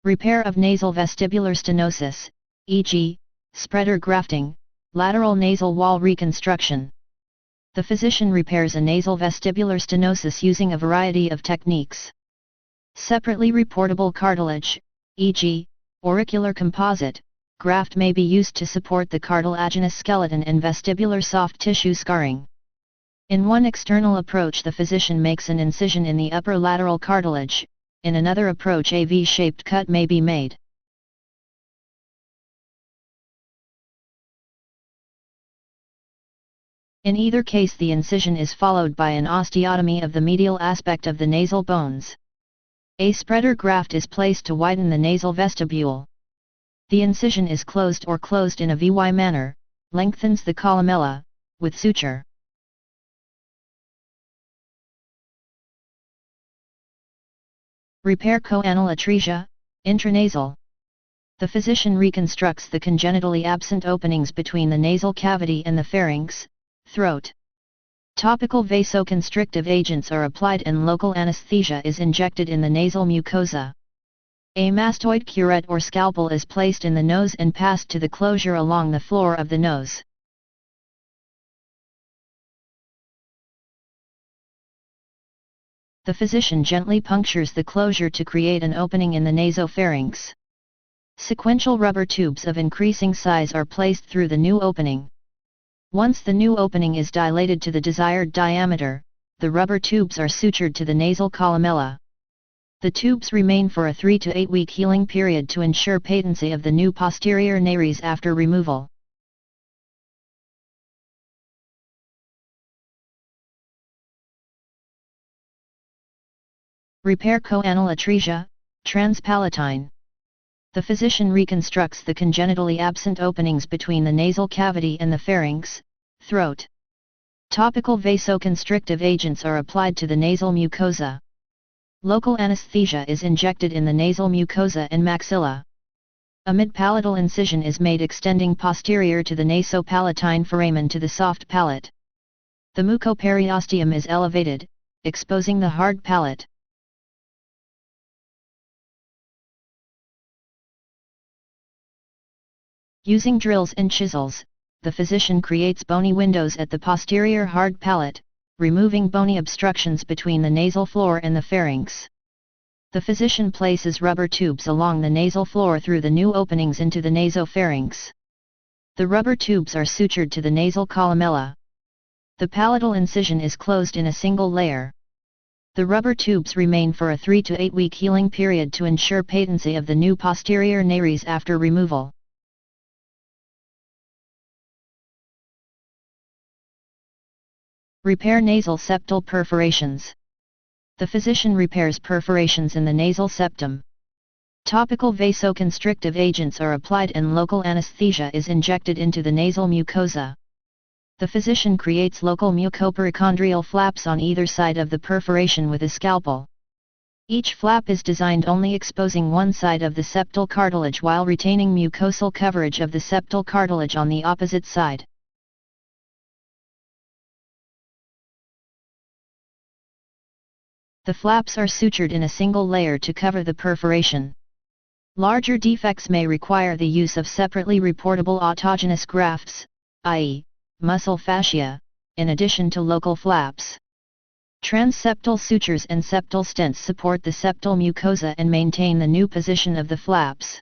Repair of nasal vestibular stenosis, e.g., spreader grafting, lateral nasal wall reconstruction. The physician repairs a nasal vestibular stenosis using a variety of techniques. Separately reportable cartilage, e.g., auricular composite, graft may be used to support the cartilaginous skeleton and vestibular soft tissue scarring. In one external approach, the physician makes an incision in the upper lateral cartilage. In another approach, a V-shaped cut may be made. In either case, the incision is followed by an osteotomy of the medial aspect of the nasal bones. A spreader graft is placed to widen the nasal vestibule. The incision is closed or closed in a VY manner, lengthens the columella, with suture. Repair choanal atresia, intranasal. The physician reconstructs the congenitally absent openings between the nasal cavity and the pharynx, throat. Topical vasoconstrictive agents are applied and local anesthesia is injected in the nasal mucosa. A mastoid curette or scalpel is placed in the nose and passed to the closure along the floor of the nose. The physician gently punctures the closure to create an opening in the nasopharynx. Sequential rubber tubes of increasing size are placed through the new opening. Once the new opening is dilated to the desired diameter, the rubber tubes are sutured to the nasal columella. The tubes remain for a 3 to 8 week healing period to ensure patency of the new posterior nares after removal. Repair choanal atresia, transpalatine. The physician reconstructs the congenitally absent openings between the nasal cavity and the pharynx, throat. Topical vasoconstrictive agents are applied to the nasal mucosa. Local anesthesia is injected in the nasal mucosa and maxilla. A midpalatal incision is made extending posterior to the nasopalatine foramen to the soft palate. The mucoperiosteum is elevated, exposing the hard palate. Using drills and chisels, the physician creates bony windows at the posterior hard palate, removing bony obstructions between the nasal floor and the pharynx. The physician places rubber tubes along the nasal floor through the new openings into the nasopharynx. The rubber tubes are sutured to the nasal columella. The palatal incision is closed in a single layer. The rubber tubes remain for a 3 to 8 week healing period to ensure patency of the new posterior nares after removal. Repair nasal septal perforations. The physician repairs perforations in the nasal septum. Topical vasoconstrictive agents are applied and local anesthesia is injected into the nasal mucosa. The physician creates local mucoperichondrial flaps on either side of the perforation with a scalpel. Each flap is designed only exposing one side of the septal cartilage while retaining mucosal coverage of the septal cartilage on the opposite side. The flaps are sutured in a single layer to cover the perforation. Larger defects may require the use of separately reportable autogenous grafts, i.e., muscle fascia, in addition to local flaps. Transseptal sutures and septal stents support the septal mucosa and maintain the new position of the flaps.